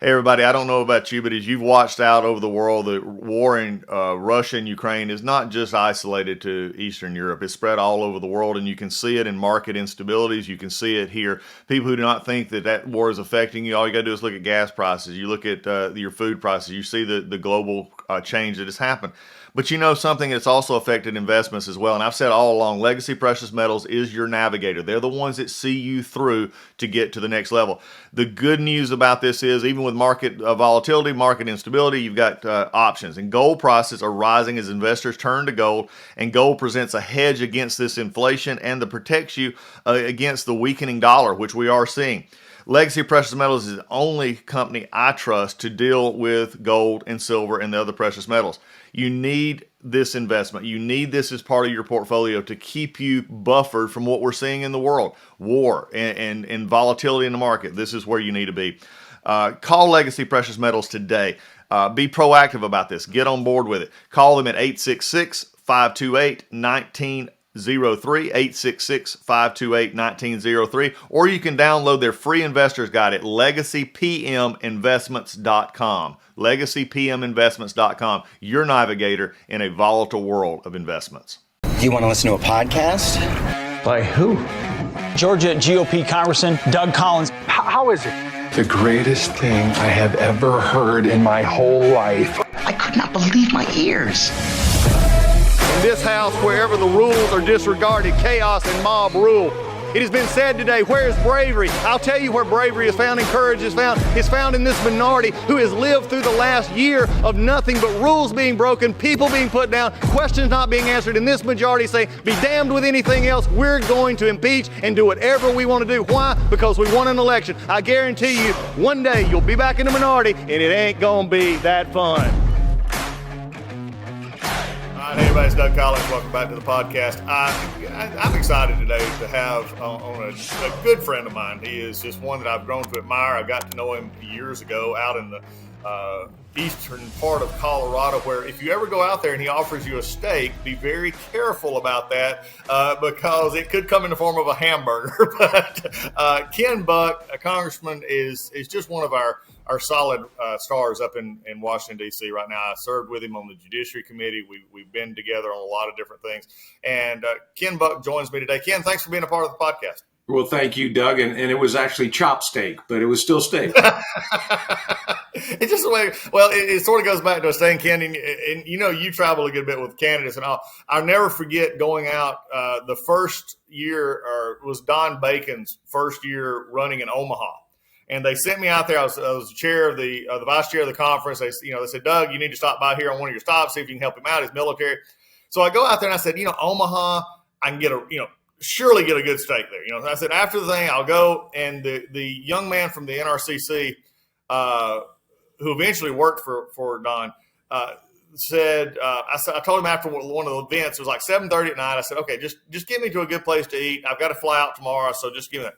Hey everybody, I don't know about you, but as you've watched out over the world, the war in Russia and Ukraine is not just isolated to Eastern Europe. It's spread all over the world, and you can see it in market instabilities. You can see it here. People who do not think that that war is affecting you, all you got to do is look at gas prices. You look at your food prices. You see the global change that has happened. But you know something that's also affected investments as well. And I've said all along, legacy precious metals is your navigator. They're the ones that see you through to get to the next level. The good news about this is, even with market volatility, market instability, you've got options. And gold prices are rising as investors turn to gold. And gold presents a hedge against this inflation and that protects you against the weakening dollar, which we are seeing. Legacy Precious Metals is the only company I trust to deal with gold and silver and the other precious metals. You need this investment. You need this as part of your portfolio to keep you buffered from what we're seeing in the world, war and volatility in the market. This is where you need to be. Call Legacy Precious Metals today. Be proactive about this. Get on board with it. Call them at 866-528-1903, 866-528-1903, or you can download their free investor's guide at legacypminvestments.com. legacypminvestments.com, your navigator in a volatile world of investments. Do you want to listen to a podcast? By who? Georgia GOP Congressman Doug Collins. How is it? The greatest thing I have ever heard in my whole life. I could not believe my ears. In this house, wherever the rules are disregarded, chaos and mob rule. It has been said today, where is bravery? I'll tell you where bravery is found and courage is found. It's found in this minority who has lived through the last year of nothing but rules being broken, people being put down, questions not being answered, and this majority say, be damned with anything else. We're going to impeach and do whatever we want to do. Why? Because we won an election. I guarantee you, one day you'll be back in the minority and it ain't gonna be that fun. Hey everybody, it's Doug Collins. Welcome back to the podcast. I'm excited today to have on a good friend of mine. He is just one that I've grown to admire. I got to know him years ago out in the eastern part of Colorado, where if you ever go out there and he offers you a steak, be very careful about that because it could come in the form of a hamburger. But Ken Buck, a congressman, is just one of our solid stars up in Washington, D.C. right now. I served with him on the Judiciary Committee. We've been together on a lot of different things. And Ken Buck joins me today. Ken, thanks for being a part of the podcast. Well, thank you, Doug. And it was actually chop steak, but it was still steak. It's just the way, well, it sort of goes back to us saying, Ken, and you know, you travel a good bit with candidates and all. I'll never forget going out the first year, or was Don Bacon's first year running in Omaha. And they sent me out there. I was the chair of the vice chair of the conference. They said, Doug, you need to stop by here on one of your stops, see if you can help him out. He's military. So I go out there and I said, Omaha, I can surely get a good steak there. I said, after the thing, I'll go. And the young man from the NRCC, who eventually worked for Don, said, I told him after one of the events, it was like 7:30 at night. I said, okay, just get me to a good place to eat. I've got to fly out tomorrow, so just give me that.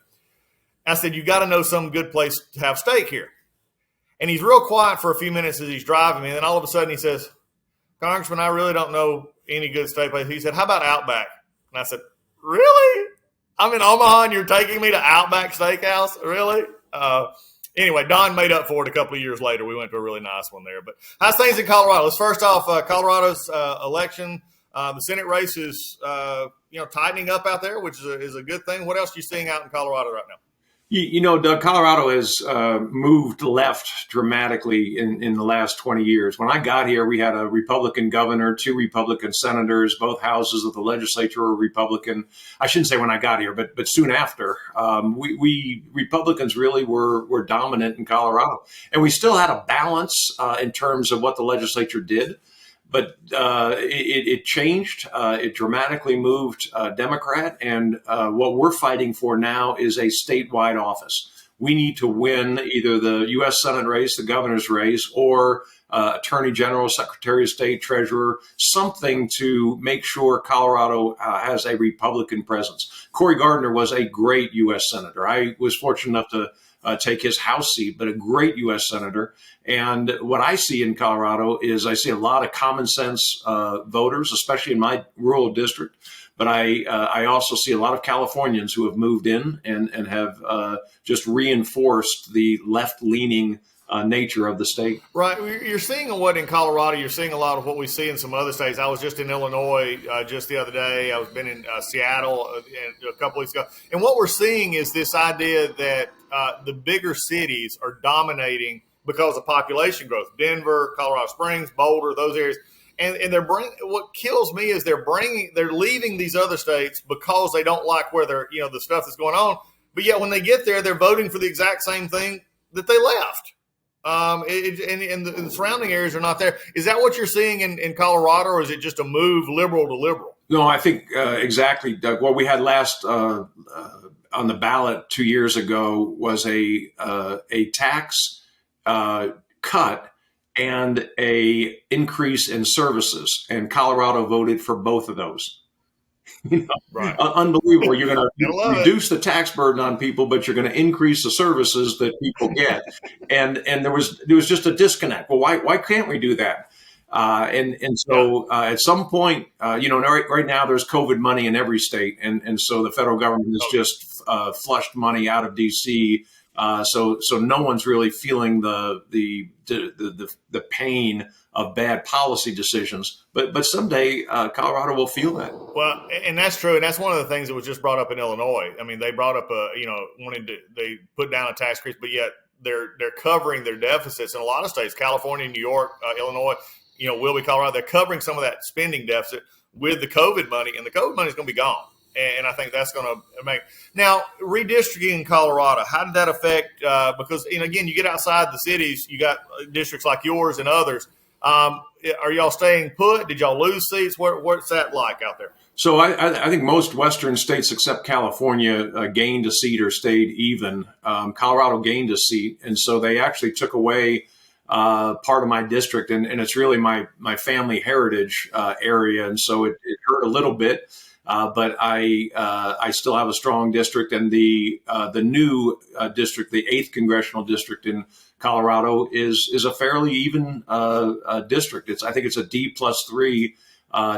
I said, you got to know some good place to have steak here. And he's real quiet for a few minutes as he's driving me. And then all of a sudden he says, Congressman, I really don't know any good steak place. He said, how about Outback? And I said, really? I'm in Omaha and you're taking me to Outback Steakhouse? Really? Anyway, Don made up for it a couple of years later. We went to a really nice one there. But how's things in Colorado? Let's first off, Colorado's election. The Senate race is, tightening up out there, which is a good thing. What else are you seeing out in Colorado right now? Doug, Colorado has moved left dramatically in the last 20 years. When I got here, we had a Republican governor, 2 Republican senators, both houses of the legislature were Republican. I shouldn't say when I got here, but soon after. We Republicans really were dominant in Colorado. And we still had a balance in terms of what the legislature did. But it changed. It dramatically moved Democrat. And what we're fighting for now is a statewide office. We need to win either the U.S. Senate race, the governor's race, or Attorney General, Secretary of State, Treasurer, something to make sure Colorado has a Republican presence. Cory Gardner was a great U.S. Senator. I was fortunate enough to take his House seat, but a great U.S. Senator. And what I see in Colorado is I see a lot of common sense voters, especially in my rural district. But I also see a lot of Californians who have moved in and have just reinforced the left-leaning nature of the state. Right. You're seeing what in Colorado, you're seeing a lot of what we see in some other states. I was just in Illinois just the other day. I was been in Seattle a couple weeks ago. And what we're seeing is this idea that the bigger cities are dominating because of population growth. Denver, Colorado Springs, Boulder, those areas. And they're what kills me is they're leaving these other states because they don't like where they're, the stuff that's going on. But yet when they get there, they're voting for the exact same thing that they left. And the surrounding areas are not there. Is that what you're seeing in Colorado, or is it just a move liberal to liberal? No, I think exactly, Doug. What we had last on the ballot 2 years ago was a tax cut and a increase in services, and Colorado voted for both of those. Right. Unbelievable. You're going to reduce the tax burden on people, but you're going to increase the services that people get. And there was just a disconnect. Well, why can't we do that? So at some point, right now there's COVID money in every state. And so the federal government has just flushed money out of DC. So no one's really feeling the pain of bad policy decisions, but someday Colorado will feel that. Well, and that's true, and that's one of the things that was just brought up in Illinois. I mean, they brought up they put down a tax increase, but yet they're covering their deficits in a lot of states. California, New York, Illinois, will be Colorado. They're covering some of that spending deficit with the COVID money, and the COVID money is going to be gone. And I think that's going to make now redistricting in Colorado. How did that affect? Because again, you get outside the cities, you got districts like yours and others. Are y'all staying put? Did y'all lose seats? What's that like out there? So I think most Western states except California gained a seat or stayed even. Colorado gained a seat, and so they actually took away part of my district, and it's really my family heritage area, and so it hurt a little bit. But I still have a strong district, and the new district, the 8th congressional district in Colorado, is a fairly even district. I think it's a D+3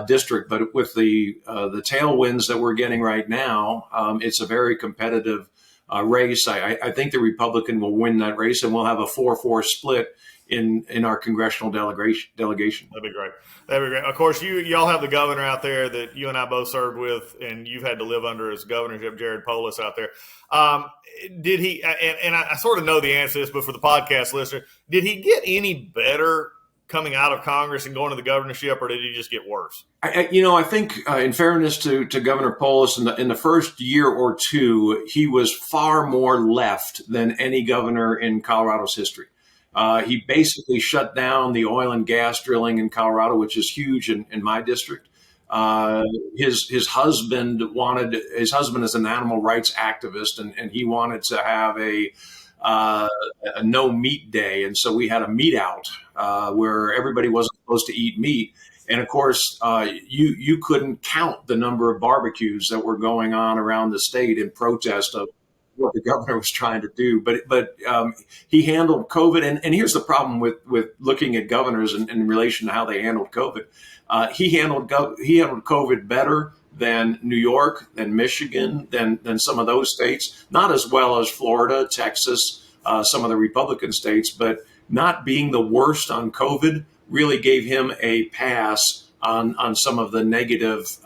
district, but with the tailwinds that we're getting right now, it's a very competitive race. I think the Republican will win that race, and we'll have a 4-4 split in our congressional delegation. That'd be great. Of course, y'all have the governor out there that you and I both served with, and you've had to live under his governorship, Jared Polis, out there. Did he? And I sort of know the answer to this, but for the podcast listener, did he get any better coming out of Congress and going to the governorship, or did he just get worse? I think in fairness to Governor Polis, in the first year or two, he was far more left than any governor in Colorado's history. He basically shut down the oil and gas drilling in Colorado, which is huge in my district. His husband is an animal rights activist, and he wanted to have a no meat day. And so we had a meat out where everybody wasn't supposed to eat meat. And of course, you couldn't count the number of barbecues that were going on around the state in protest of what the governor was trying to do. But he handled COVID. And here's the problem with looking at governors in relation to how they handled COVID. He handled COVID better than New York, than Michigan, than some of those states. Not as well as Florida, Texas, some of the Republican states, but not being the worst on COVID really gave him a pass on some of the negative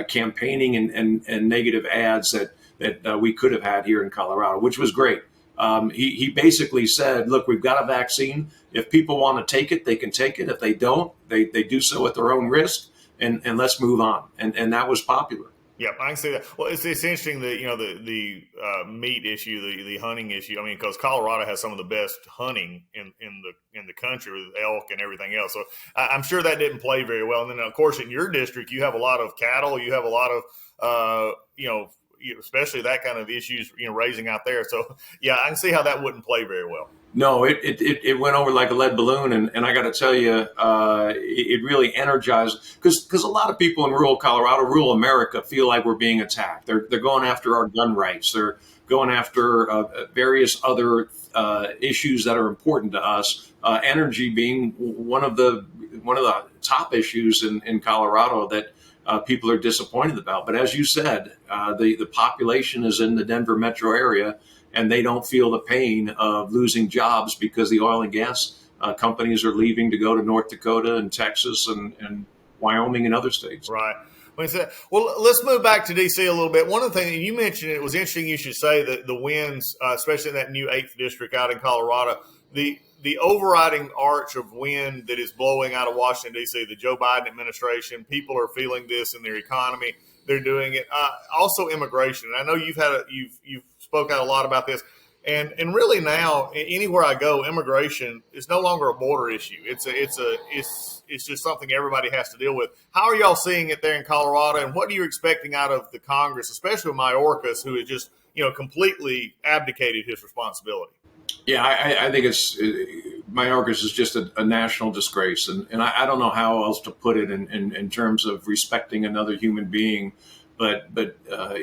campaigning and negative ads that we could have had here in Colorado, which was great. He basically said, look, we've got a vaccine. If people want to take it, they can take it. If they don't, they do so at their own risk, and let's move on. And that was popular. Yeah, I can see that. Well, it's interesting that the meat issue, the hunting issue. I mean, because Colorado has some of the best hunting in the country with elk and everything else. So I'm sure that didn't play very well. And then of course in your district, you have a lot of cattle. You have a lot of especially that kind of issues raising out there. So yeah, I can see how that wouldn't play very well. No, it went over like a lead balloon, and I got to tell you, it really energized because a lot of people in rural Colorado, rural America, feel like we're being attacked. They're going after our gun rights. They're going after various other issues that are important to us. Energy being one of the top issues in Colorado that people are disappointed about. But as you said, the population is in the Denver metro area. and they don't feel the pain of losing jobs because the oil and gas companies are leaving to go to North Dakota and Texas and Wyoming and other states. Right. Well, let's move back to D.C. a little bit. One of the things you mentioned, it was interesting you should say that the winds, especially in that new 8th district out in Colorado, the overriding arch of wind that is blowing out of Washington, D.C., the Joe Biden administration, people are feeling this in their economy. They're doing it. Also immigration. And I know you've spoken out a lot about this. And really now, anywhere I go, immigration is no longer a border issue. It's just something everybody has to deal with. How are y'all seeing it there in Colorado, and what are you expecting out of the Congress, especially with Mayorkas, who has just completely abdicated his responsibility? Yeah, I think Mayorkas is just a national disgrace, and I don't know how else to put it in terms of respecting another human being. But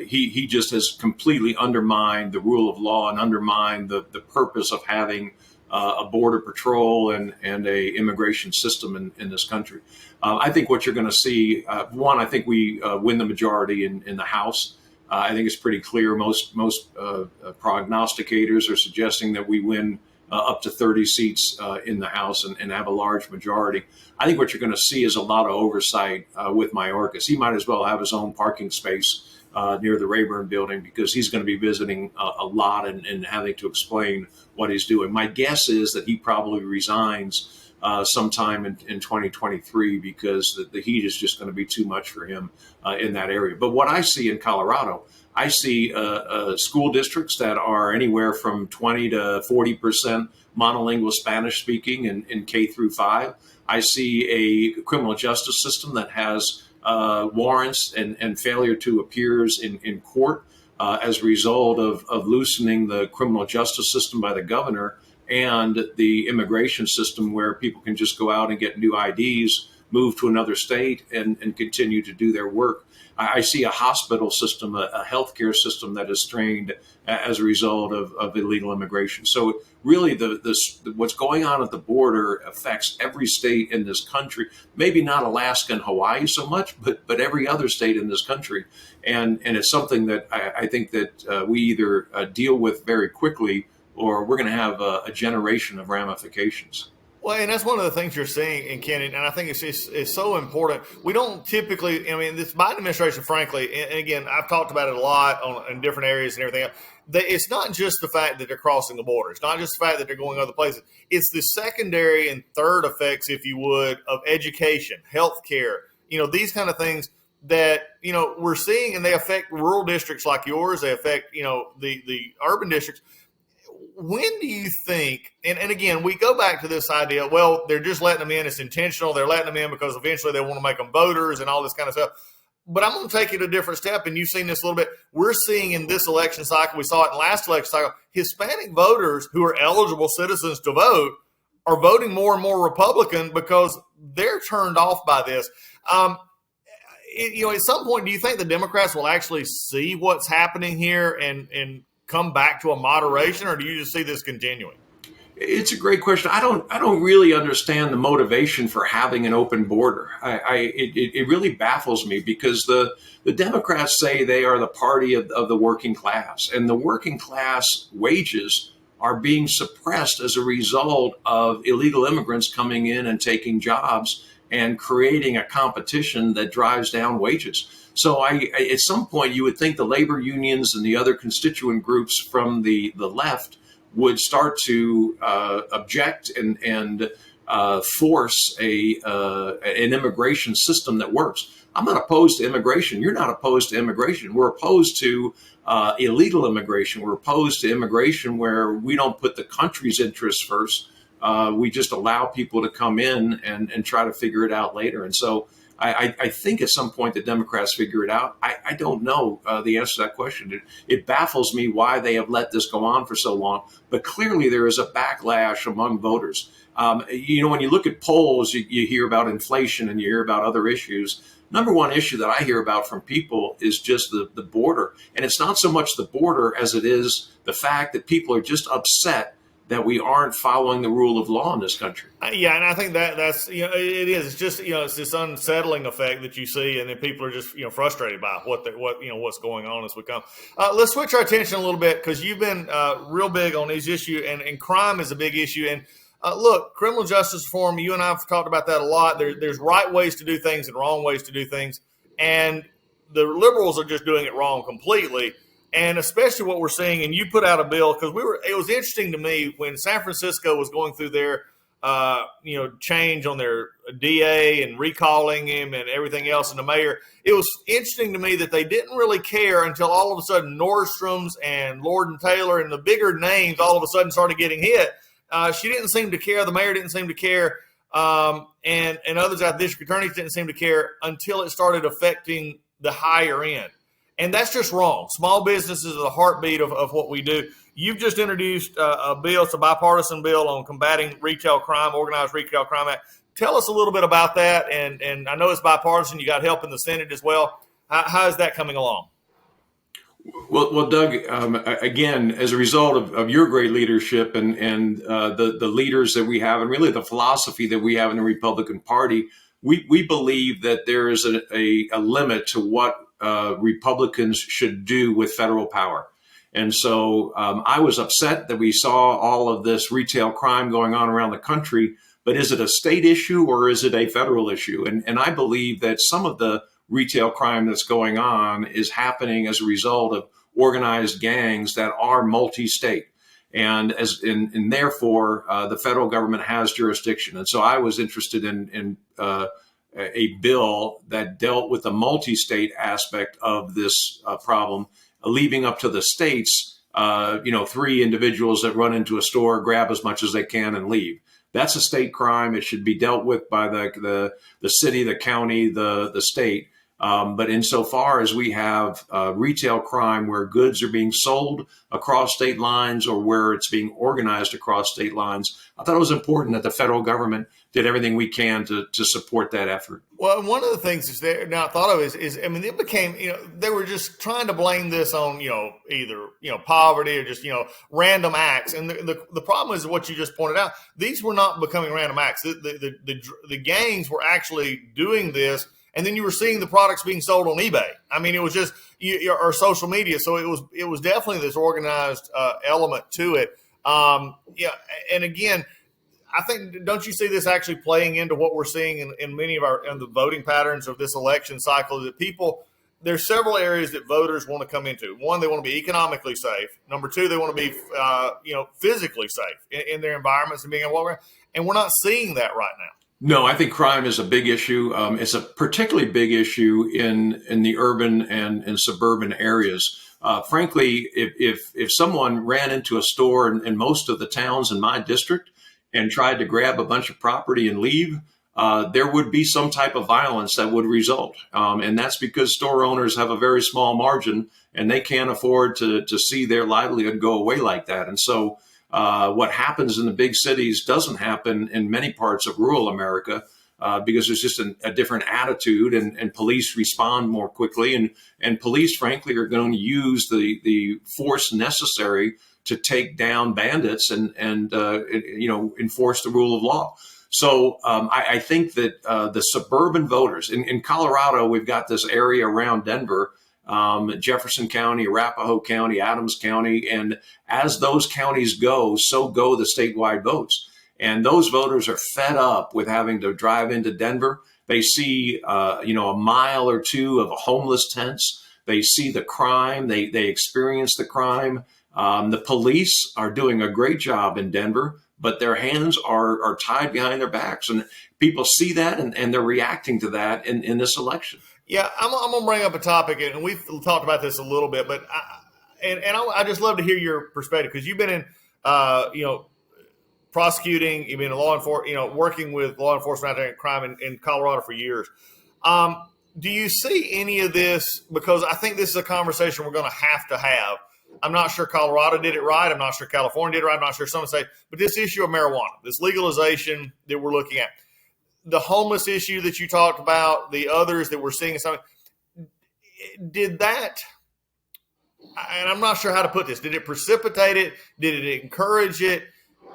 he just has completely undermined the rule of law and undermined the purpose of having a border patrol and a immigration system in this country. I think what you're going to see, one, I think we win the majority in the House. I think it's pretty clear. Most prognosticators are suggesting that we win up to 30 seats in the House and have a large majority. I think what you're going to see is a lot of oversight with Mayorkas. He might as well have his own parking space near the Rayburn building, because he's going to be visiting a lot and having to explain what he's doing. My guess is that he probably resigns sometime in 2023 because the heat is just going to be too much for him in that area. But what I see in Colorado, I see school districts that are anywhere from 20 to 40% monolingual Spanish speaking in K through 5. I see a criminal justice system that has warrants and failure to appears in court as a result of loosening the criminal justice system by the governor, and the immigration system where people can just go out and get new IDs, move to another state, and continue to do their work. I see a hospital system, a healthcare system that is strained as a result of illegal immigration. So really, what's going on at the border affects every state in this country. Maybe not Alaska and Hawaii so much, but every other state in this country. And it's something that I think that we either deal with very quickly, or we're going to have a generation of ramifications. Well, and that's one of the things you're seeing in Kenny, and I think it's so important. We don't typically, this Biden administration, frankly, and again, I've talked about it a lot in different areas and everything else. It's not just the fact that they're crossing the border. It's not just the fact that they're going other places. It's the secondary and third effects, if you would, of education, healthcare, these kind of things that, we're seeing, and they affect rural districts like yours. They affect, the urban districts. When do you think, and again, we go back to this idea, well, they're just letting them in. It's intentional. They're letting them in because eventually they want to make them voters and all this kind of stuff. But I'm going to take it a different step, and you've seen this a little bit. We're seeing in this election cycle, we saw it in last election cycle, Hispanic voters who are eligible citizens to vote are voting more and more Republican because they're turned off by this. At some point, do you think the Democrats will actually see what's happening here and come back to a moderation, or do you just see this continuing? It's a great question. I don't really understand the motivation for having an open border. It really baffles me, because the Democrats say they are the party of the working class, and the working class wages are being suppressed as a result of illegal immigrants coming in and taking jobs and creating a competition that drives down wages. So at some point, you would think the labor unions and the other constituent groups from the left would start to object and force an immigration system that works. I'm not opposed to immigration. You're not opposed to immigration. We're opposed to illegal immigration. We're opposed to immigration where we don't put the country's interests first. We just allow people to come in and try to figure it out later. And so I think at some point the Democrats figure it out. I don't know the answer to that question. It baffles me why they have let this go on for so long. But clearly there is a backlash among voters. When you look at polls, you hear about inflation and you hear about other issues. Number one issue that I hear about from people is just the border. And it's not so much the border as it is the fact that people are just upset that we aren't following the rule of law in this country. Yeah, and I think that's it is. It's just it's this unsettling effect that you see, and then people are just frustrated by what's going on as we come. Let's switch our attention a little bit because you've been real big on these issues, and crime is a big issue. And look, criminal justice reform. You and I have talked about that a lot. There's right ways to do things and wrong ways to do things, and the liberals are just doing it wrong completely. And especially what we're seeing, and you put out a bill because it was interesting to me when San Francisco was going through their, change on their DA and recalling him and everything else, and the mayor. It was interesting to me that they didn't really care until all of a sudden Nordstrom's and Lord and Taylor and the bigger names all of a sudden started getting hit. She didn't seem to care. The mayor didn't seem to care, and others out district attorneys didn't seem to care until it started affecting the higher end. And that's just wrong. Small businesses are the heartbeat of what we do. You've just introduced a bill, it's a bipartisan bill on combating retail crime, Organized Retail Crime Act. Tell us a little bit about that. And I know it's bipartisan. You got help in the Senate as well. How is that coming along? Well, Doug, again, as a result of your great leadership and the leaders that we have, and really the philosophy that we have in the Republican Party, we believe that there is a limit to what Republicans should do with federal power. And so I was upset that we saw all of this retail crime going on around the country, but is it a state issue or is it a federal issue? And I believe that some of the retail crime that's going on is happening as a result of organized gangs that are multi-state. And therefore, the federal government has jurisdiction. And so I was interested in a bill that dealt with the multi-state aspect of this problem, leaving up to the states, 3 individuals that run into a store, grab as much as they can and leave. That's a state crime. It should be dealt with by the city, the county, the state. But insofar as we have retail crime where goods are being sold across state lines or where it's being organized across state lines, I thought it was important that the federal government did everything we can to support that effort. Well, one of the things is there now I thought of is it became, they were just trying to blame this on, either, poverty or just, random acts. And the problem is what you just pointed out. These were not becoming random acts. The gangs were actually doing this. And then you were seeing the products being sold on eBay. I mean, it was just or social media. So it was definitely this organized element to it. And again, I think, don't you see this actually playing into what we're seeing in many of in the voting patterns of this election cycle? That there's several areas that voters want to come into. One, they want to be economically safe. Number 2, they want to be physically safe in their environments and being able to walk around. And we're not seeing that right now. No, I think crime is a big issue. It's a particularly big issue in the urban and suburban areas. Frankly, if someone ran into a store in most of the towns in my district and tried to grab a bunch of property and leave, there would be some type of violence that would result. And that's because store owners have a very small margin and they can't afford to see their livelihood go away like that. And so what happens in the big cities doesn't happen in many parts of rural America because there's just a different attitude and police respond more quickly. And police, frankly, are going to use the force necessary to take down bandits and enforce the rule of law. So I think that the suburban voters in Colorado, we've got this area around Denver, Jefferson County, Arapahoe County, Adams County. And as those counties go, so go the statewide votes. And those voters are fed up with having to drive into Denver. They see, a mile or two of homeless tents. They see the crime. They experience the crime. The police are doing a great job in Denver, but their hands are tied behind their backs. And people see that and they're reacting to that in this election. Yeah, I'm going to bring up a topic, and we've talked about this a little bit, but I just love to hear your perspective because you've been in, prosecuting, you've been in law enforcement, working with law enforcement out there in crime in Colorado for years. Do you see any of this? Because I think this is a conversation we're going to have. I'm not sure Colorado did it right. I'm not sure California did it right. I'm not sure some say, but this issue of marijuana, this legalization that we're looking at, the homeless issue that you talked about, the others that we're seeing, did that, and I'm not sure how to put this, did it precipitate it? Did it encourage it?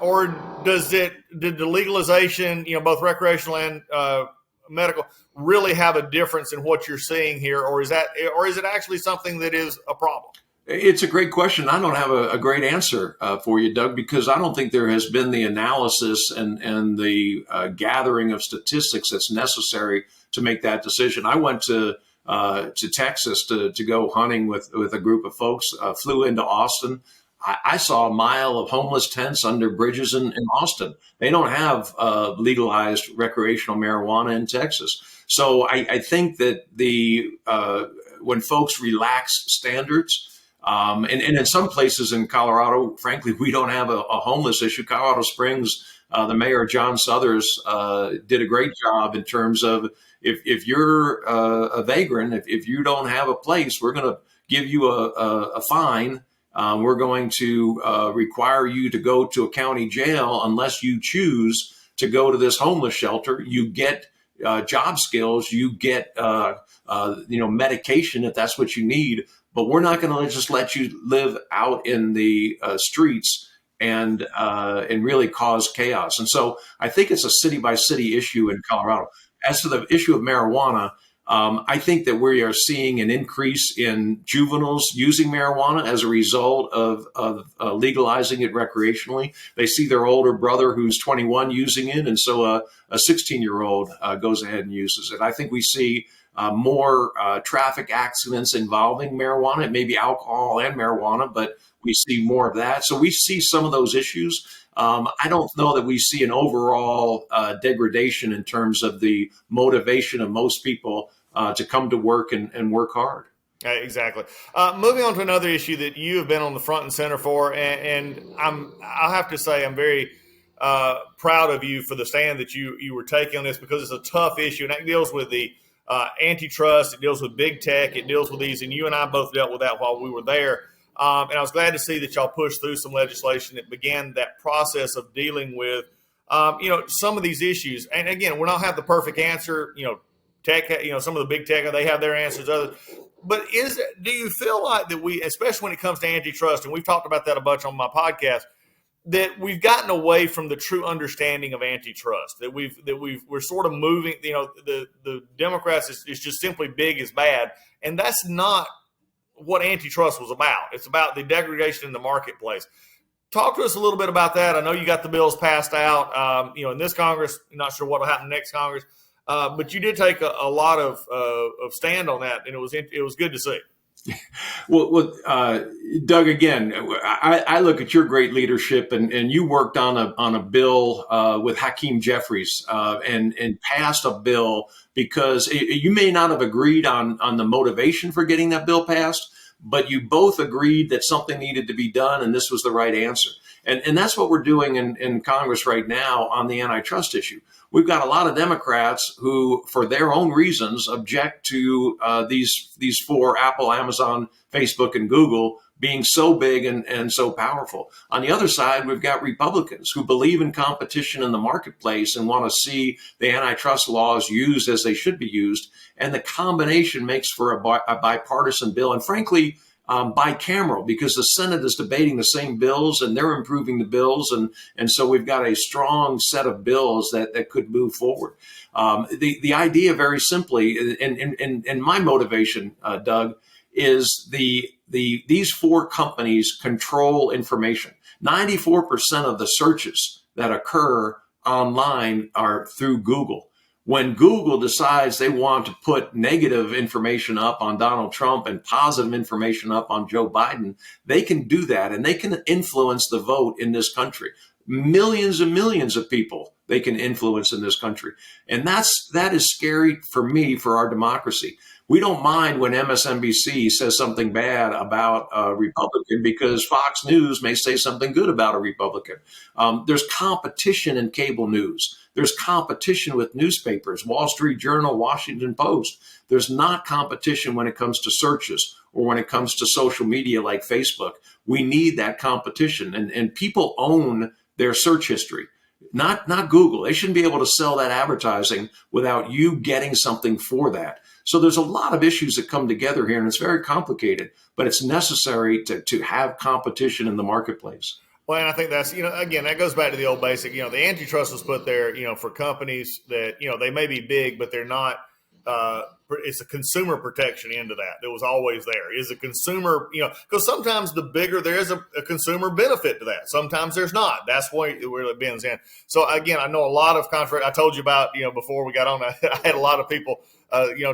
or did the legalization, both recreational and medical, really have a difference in what you're seeing here, or is it actually something that is a problem? It's a great question. I don't have a great answer for you, Doug, because I don't think there has been the analysis and the gathering of statistics that's necessary to make that decision. I went to Texas to go hunting with a group of folks, flew into Austin. I saw a mile of homeless tents under bridges in Austin. They don't have legalized recreational marijuana in Texas. So I think that when folks relax standards, and in some places in Colorado, frankly, we don't have a homeless issue. Colorado Springs, the mayor, John Suthers, did a great job in terms of if you're a vagrant, if you don't have a place, we're going to give you a fine. We're going to require you to go to a county jail unless you choose to go to this homeless shelter. You get job skills, you get medication if that's what you need. But we're not going to just let you live out in the streets and really cause chaos. And so I think it's a city by city issue in Colorado. As to the issue of marijuana, I think that we are seeing an increase in juveniles using marijuana as a result of legalizing it recreationally. They see their older brother who's 21 using it, and so a 16-year-old goes ahead and uses it. I think we see more traffic accidents involving marijuana. It may be alcohol and marijuana, but we see more of that. So we see some of those issues. I don't know that we see an overall degradation in terms of the motivation of most people to come to work and work hard. Exactly. Moving on to another issue that you have been on the front and center for, and I'll have to say I'm very proud of you for the stand that you were taking on this, because it's a tough issue, and that deals with the antitrust. It deals with big tech. It deals with these, and you and I both dealt with that while we were there. And I was glad to see that y'all pushed through some legislation that began that process of dealing with, some of these issues. And again, we don't have the perfect answer. Tech, some of the big tech, they have their answers. Others, but do you feel like that we, especially when it comes to antitrust, and we've talked about that a bunch on my podcast, that we've gotten away from the true understanding of antitrust, that we're sort of moving, the Democrats is just simply big is bad. And that's not what antitrust was about. It's about the degradation in the marketplace. Talk to us a little bit about that. I know you got the bills passed out, in this Congress. I'm not sure what will happen next Congress, but you did take a lot of stand on that, and it was good to see. Well, Doug, again, I look at your great leadership, and you worked on a bill with Hakeem Jeffries and passed a bill because you may not have agreed on the motivation for getting that bill passed, but you both agreed that something needed to be done, and this was the right answer. And that's what we're doing in Congress right now on the antitrust issue. We've got a lot of Democrats who, for their own reasons, object to these four, Apple, Amazon, Facebook, and Google, being so big and so powerful. On the other side, we've got Republicans who believe in competition in the marketplace and want to see the antitrust laws used as they should be used. And the combination makes for a bipartisan bill, and frankly, bicameral, because the Senate is debating the same bills and they're improving the bills. And so we've got a strong set of bills that could move forward. The idea, very simply, and my motivation, Doug, is these four companies control information. 94% of the searches that occur online are through Google. When Google decides they want to put negative information up on Donald Trump and positive information up on Joe Biden, they can do that, and they can influence the vote in this country. Millions and millions of people they can influence in this country. And that is scary for me, for our democracy. We don't mind when MSNBC says something bad about a Republican because Fox News may say something good about a Republican. There's competition in cable news. There's competition with newspapers, Wall Street Journal, Washington Post. There's not competition when it comes to searches or when it comes to social media like Facebook. We need that competition. And people own their search history, not Google. They shouldn't be able to sell that advertising without you getting something for that. So there's a lot of issues that come together here, and it's very complicated, but it's necessary to have competition in the marketplace. Well, and I think that's, again, that goes back to the old basic, the antitrust was put there, for companies that, they may be big, but they're not, it's a consumer protection into that was always there. Is a consumer, because sometimes the bigger there is a consumer benefit to that. Sometimes there's not. That's where it bends in. So again, I know a lot of contract. I told you about, before we got on, I had a lot of people,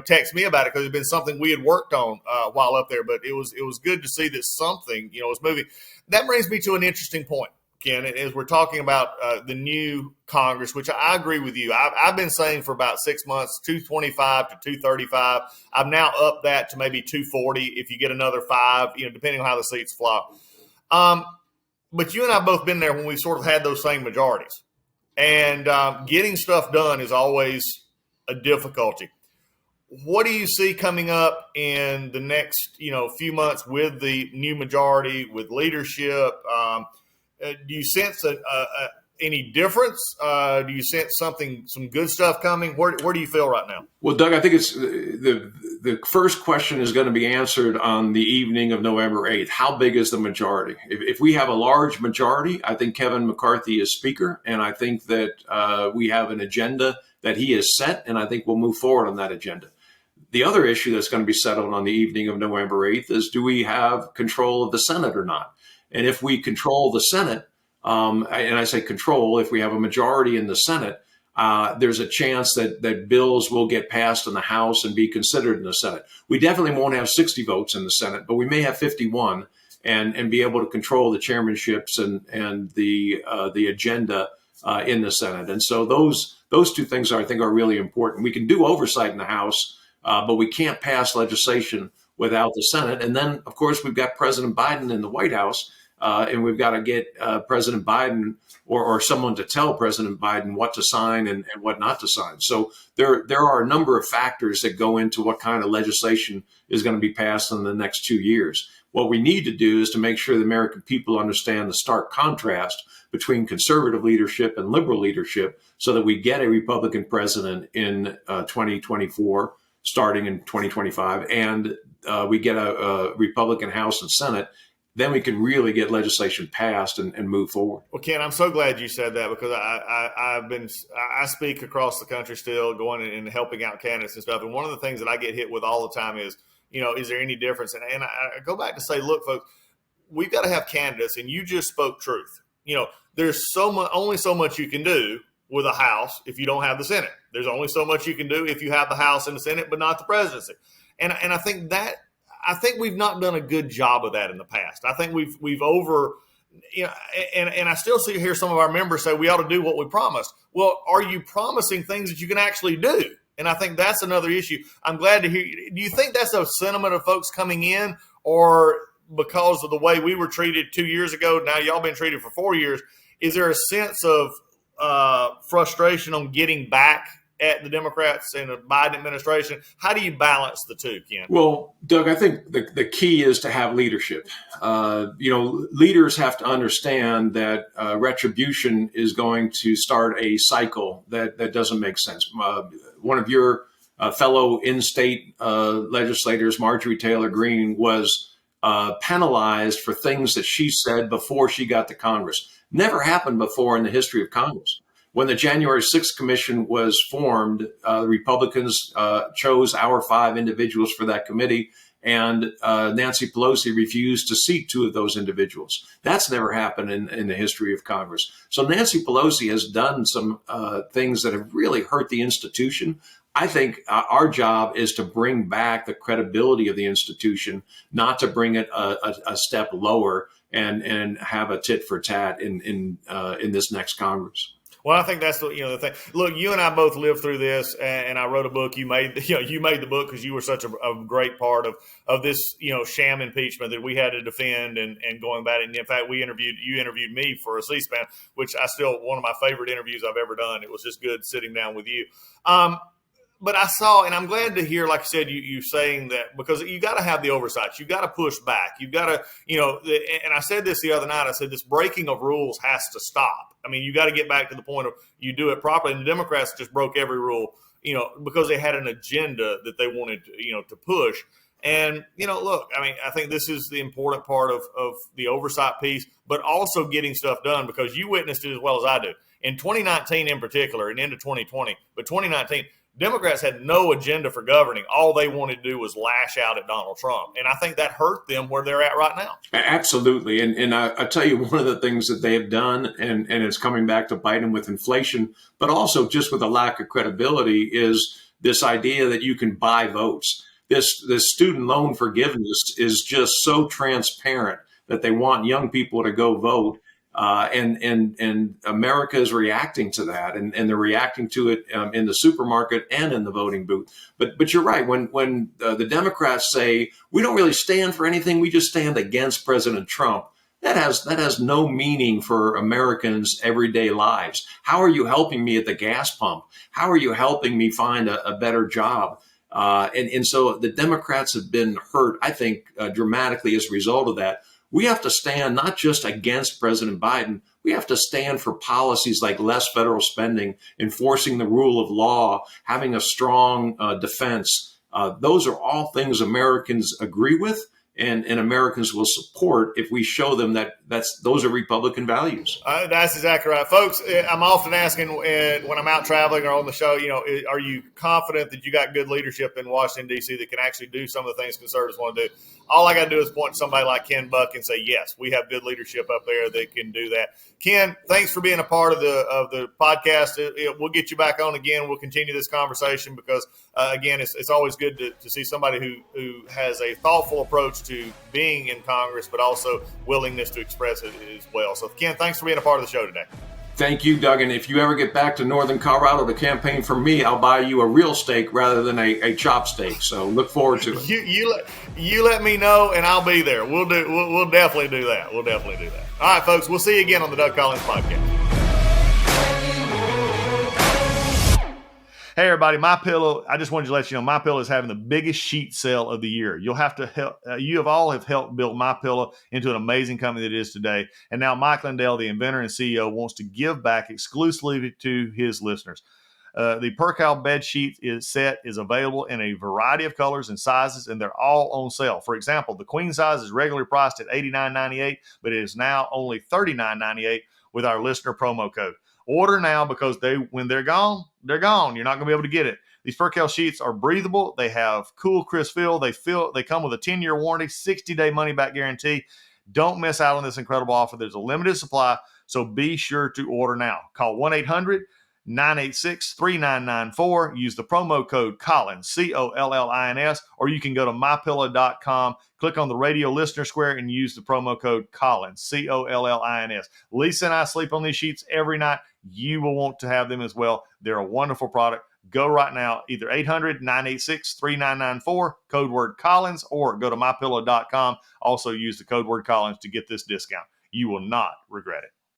text me about it because it's been something we had worked on while up there. But it was good to see that something, was moving. That brings me to an interesting point, Ken, as we're talking about the new Congress, which I agree with you. I've been saying for about 6 months, 225 to 235. I've now upped that to maybe 240 if you get another 5, depending on how the seats flop. But you and I have both been there when we sort of had those same majorities. And getting stuff done is always a difficulty. What do you see coming up in the next, few months with the new majority, with leadership? Do you sense any difference? Do you sense some good stuff coming? Where do you feel right now? Well, Doug, I think it's the first question is going to be answered on the evening of November 8th. How big is the majority? If we have a large majority, I think Kevin McCarthy is Speaker, and I think that we have an agenda that he has set, and I think we'll move forward on that agenda. The other issue that's going to be settled on the evening of November 8th is, do we have control of the Senate or not? And if we control the Senate, and I say control, if we have a majority in the Senate, there's a chance that bills will get passed in the House and be considered in the Senate. We definitely won't have 60 votes in the Senate, but we may have 51 and be able to control the chairmanships and the agenda in the Senate. And so those two things I think are really important. We can do oversight in the House, but we can't pass legislation without the Senate. And then, of course, we've got President Biden in the White House, and we've got to get President Biden or someone to tell President Biden what to sign and what not to sign. So there are a number of factors that go into what kind of legislation is going to be passed in the next 2 years. What we need to do is to make sure the American people understand the stark contrast between conservative leadership and liberal leadership so that we get a Republican president in 2024, starting in 2025, and we get a Republican House and Senate. Then we can really get legislation passed and move forward. Well, Ken, I'm so glad you said that because I speak across the country still, going and helping out candidates and stuff. And one of the things that I get hit with all the time is, is there any difference? And I go back to say, look, folks, we've got to have candidates, and you just spoke truth. There's only so much you can do with a House if you don't have the Senate. There's only so much you can do if you have the House and the Senate, but not the presidency. And I think we've not done a good job of that in the past. I think we've over, and I still hear some of our members say we ought to do what we promised. Well, are you promising things that you can actually do? And I think that's another issue. I'm glad to hear. Do you think that's a sentiment of folks coming in, or because of the way we were treated 2 years ago, now y'all been treated for 4 years? Is there a sense of frustration on getting back at the Democrats and the Biden administration? How do you balance the two, Ken? Well, Doug, I think the key is to have leadership. Leaders have to understand that retribution is going to start a cycle that doesn't make sense. One of your fellow in-state legislators, Marjorie Taylor Greene, was penalized for things that she said before she got to Congress. Never happened before in the history of Congress. When the January 6th Commission was formed, the Republicans chose our 5 individuals for that committee, and Nancy Pelosi refused to seat 2 of those individuals. That's never happened in the history of Congress. So Nancy Pelosi has done some things that have really hurt the institution. I think our job is to bring back the credibility of the institution, not to bring it a step lower and have a tit for tat in this next Congress. Well, I think that's the thing. Look, you and I both lived through this, and I wrote a book. You made the book because you were such a great part of this sham impeachment that we had to defend and going back. And in fact, you interviewed me for a C-SPAN, which one of my favorite interviews I've ever done. It was just good sitting down with you. But I saw, and I'm glad to hear, like I said, you saying that, because you got to have the oversight. You got to push back. You got to, and I said this the other night. I said this breaking of rules has to stop. I mean, you got to get back to the point of you do it properly. And the Democrats just broke every rule, because they had an agenda that they wanted to push. And, look, I mean, I think this is the important part of the oversight piece, but also getting stuff done, because you witnessed it as well as I do. In 2019 in particular and into 2020, but 2019, Democrats had no agenda for governing. All they wanted to do was lash out at Donald Trump. And I think that hurt them where they're at right now. Absolutely. And I tell you, one of the things that they have done, and it's coming back to bite them with inflation, but also just with a lack of credibility, is this idea that you can buy votes. This student loan forgiveness is just so transparent that they want young people to go vote. And America is reacting to that, and they're reacting to it in the supermarket and in the voting booth. But you're right. When the Democrats say we don't really stand for anything, we just stand against President Trump, that has no meaning for Americans' everyday lives. How are you helping me at the gas pump? How are you helping me find a better job? And so the Democrats have been hurt, I think, dramatically as a result of that. We have to stand not just against President Biden. We have to stand for policies like less federal spending, enforcing the rule of law, having a strong defense. Those are all things Americans agree with, and Americans will support if we show them that those are Republican values. That's exactly right. Folks, I'm often asking when I'm out traveling or on the show, are you confident that you got good leadership in Washington, D.C. that can actually do some of the things conservatives want to do? All I got to do is point to somebody like Ken Buck and say, yes, we have good leadership up there that can do that. Ken, thanks for being a part of the podcast. We'll get you back on again. We'll continue this conversation because, again, it's always good to see somebody who has a thoughtful approach to being in Congress, but also willingness to express it as well. So, Ken, thanks for being a part of the show today. Thank you, Doug. And if you ever get back to Northern Colorado to campaign for me, I'll buy you a real steak rather than a chop steak. So look forward to it. You let me know, and I'll be there. We'll definitely do that. All right, folks. We'll see you again on the Doug Collins Podcast. Hey, everybody, MyPillow. I just wanted to let you know MyPillow is having the biggest sheet sale of the year. You'll have to help. You have all helped build MyPillow into an amazing company that it is today. And now Mike Lindell, the inventor and CEO, wants to give back exclusively to his listeners. The Percale bed sheet set is available in a variety of colors and sizes, and they're all on sale. For example, the queen size is regularly priced at $89.98, but it is now only $39.98 with our listener promo code. Order now because when they're gone, they're gone. You're not going to be able to get it. These Percale sheets are breathable. They have cool, crisp feel. They come with a 10-year warranty, 60-day money-back guarantee. Don't miss out on this incredible offer. There's a limited supply, so be sure to order now. Call 1-800-986-3994. Use the promo code Collins, COLLINS, or you can go to MyPillow.com, click on the radio listener square, and use the promo code Collins, COLLINS. Lisa and I sleep on these sheets every night. You will want to have them as well. They're a wonderful product. Go right now, either 800-986-3994, code word Collins, or go to MyPillow.com. Also use the code word Collins to get this discount. You will not regret it.